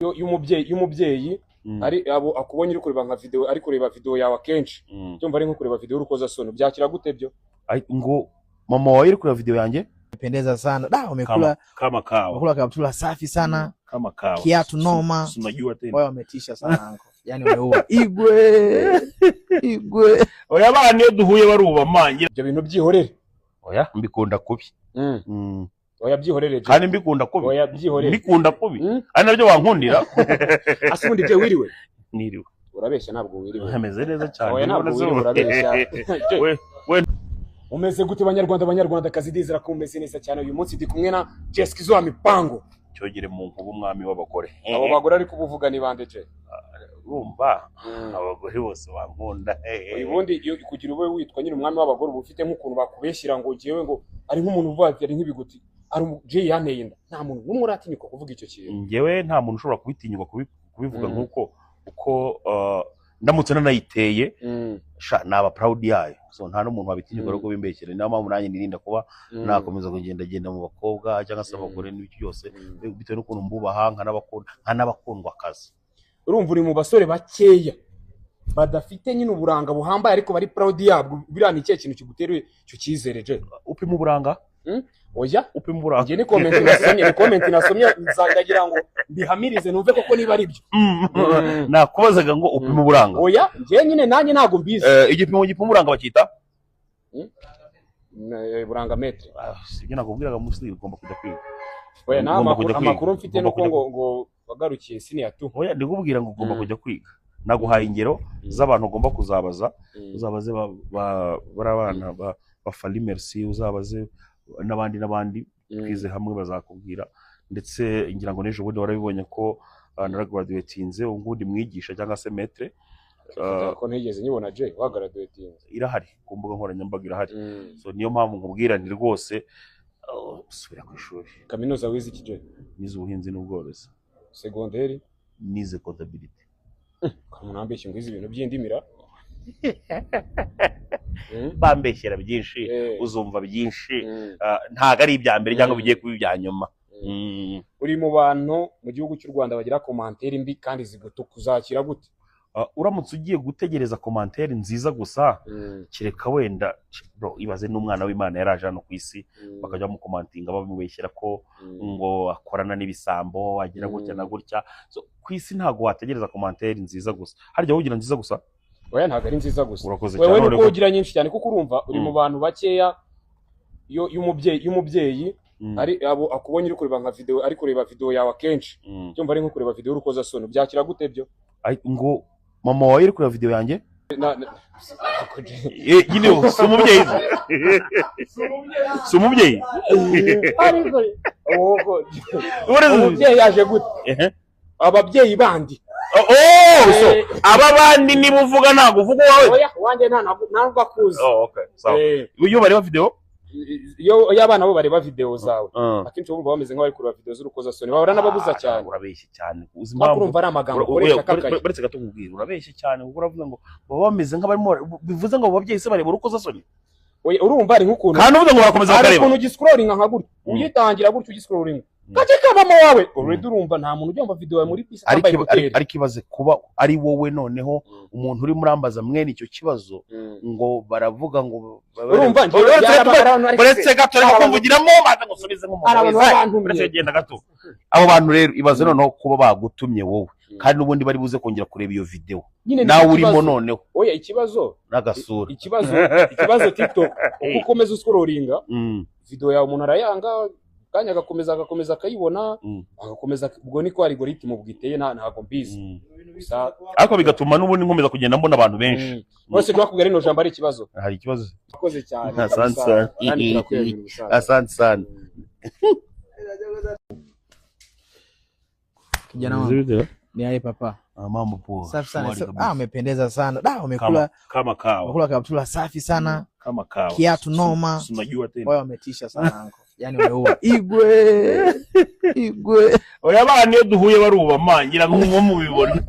y'umubyeyi ari abo akubonye uri kureba nka video ari kureba video yawe akenshi cyumva ari nko kureba video urukoza sono byakira gute byo ngo mama wawe uri kureba video yanjye pendeza sana umekula kama kawa umekula kaptula safi sana kama kawa kiatu noma unajua tena wewe umetisha sana anko yani umeua igwe oya bana iyo duhuye baruba manje ibyo bintu byihorere oya mbikunda kubi oya byihorere kandi mbikunda kubi oya byihorere mbikunda kubi ari nabyo wankundira asubundi je wiriwe niriwe urabeshya ntabwo wiriwe hameze neza cyane oya ntabwo wiriwe urabeshya we umeze gute banyarwanda kazi dizera ko umeze neza cyane uyu munsi ndi kumwe na Jeskizo wa Mipango cyogere mu nkubu umwami w'abagore abo bagore ari kubuvuga ni bande je urumva abagore bose bankunda ubundi kugira ube witwa nyine umwami w'abagore ubufite nk'ukuntu bakubeshyira ngo giyewe ngo ari nk'umuntu uvuga ari nk'ibiguti ari je yanteye inda nta muntu n'umwe uratinyuka kuvuga icyo kintu ngewe nta muntu ushobora kubitinyuka kubivuga nk'uko ndamutse nanayiteye naba proud yayo so nta n'umuntu wabitinyuka rwo bimbekere niyo mpamvu nanjye nirinda kuba nakomeza kugenda mu bakobwa cyangwa se abagore n'ibyo byose bitewe n'ukuntu mbubaha nkanabakundwa akazi urumva uri mu basore bakeya badafite nyine uburanga buhambaye ariko bari proud yabwo birana ikihe kintu kiguteruye cyo cyizere je upima uburanga oya upima uburanga nge ni comment nasomye nzandagira ngo bihamirize numve koko niba ari byo nakubazaga ngo upima uburanga oya nge nyine nanjye ntago mbizi igipimo uburanga bakita buranga metre sibyo nakubwiraga musi ugomba kujya kwiga oya na amakuru mfite nuko ngo wagarukiye senior tu oya ndikubwira ngo ugomba kujya kwiga naguhaye ingero z'abantu ugomba kuzabaza uzabaze barabana ba Fally Merci uzabaze n'abandi twize hamwe bazakubwira ndetse ngira ngo nejo bundi warabibonye ko naragraduatinze ubundi mwigisha cyangwa se maître ko ntigeze nyibona je wagraduatinze irahari ku mbuga nkoranyambaga irahari so niyo mpamvu nkubwira ni rwose usubira ku ishuri kaminuza wize iki je nize ubuhinzi n'ubworozi secondaire nize comptabilité kamunambeshye ngo izi ibintu by'indimira bambeshyera byinshi uzumva byinshi ntago ari ibya mbere cyangwa bigiye kuba ibya nyuma uri mu bantu mu gihugu cy'u Rwanda bagira commentaire mbi kandi kuzakira gute uramutse ugiye gutegereza commentaire nziza gusa kireka wenda bro ibaze n'umwana w'Imana yaraje hano ku isi bakajya mu commentinga babimubeshyira ko ngo akorana n'ibisambo agira gutya na gutya so ku isi ntago wategereza commentaire nziza gusa harya wogira nziza gusa oya ntago ari nziza gusa wewe nuko ugira nyinshi cyane kuko urumva uri mu bantu bakeya y'umubyeyi ari abo akubonye uri kureba nka video ari kureba video yawe akenshi cyumva ari nko kureba video urukoza sono byakira gute byo ngo mama wawe uri kureba video yanjye nyine si umubyeyi ariko umubyeyi yaje gute ababyeyi bandi so aba bandi niba uvuga ntago uvuga wowe oya wanjye ntabwo akuzi okay sawa iyo bareba video iyo y'abana bo bareba video zawe akenshi bumva bameze nk'abari kureba video z'urukoza soni bahora n'ababuza cyane urabeshye cyane uzima urumva ari amagambo ukoresha kakaye baretse gato nkubwira urabeshye cyane kuko uravuga ngo baba bameze nk'abarimo bivuze ngo ababyeyi se bareba urukoza soni urumva ari nk'ukuntu kandi uvuga ngo barakomeza bakareba ukuntu ugiscrollinga nka gutya uyitangira gutya ugiscrollinga kaceka mama wawe already urumva nta muntu ujya video yawe muri pisi tambaye hoteli ariko ibaze kuba ari wowe noneho umuntu uri murambaza mwene icyo kibazo ngo baravuga ngo urumva baretse gato reka kumvugiramo maze ngusubize nk'umuntu baretse genda gato abo bantu rero ibaze noneho kuba bagutumye wowe kandi n'ubundi bari buze kongera kureba iyo video nawe urimo noneho oya ikibazo nagasura ikibazo TikTok uko ukomeza uscrollinga video yawe umuntu arayanga kanya agakomeza akayibona agakomeza ubwo niko algorithm bwiteye ntago mbizi ariko bigatuma n'ubundi nkomeza kugenda mbona abantu benshi bose twakubwira rino jambo ari ikibazo hari ikibazo akoze cyane asante sana kijana wangu ni aje papa mambo poa safi sana umependeza sana umekula kama kawa umekula kaptula safi sana kama kawa kiatu noma unajua tena wewe umetisha sana anko yani umeua igwe oya bana iyo duhuye baruba mangira nko mubibona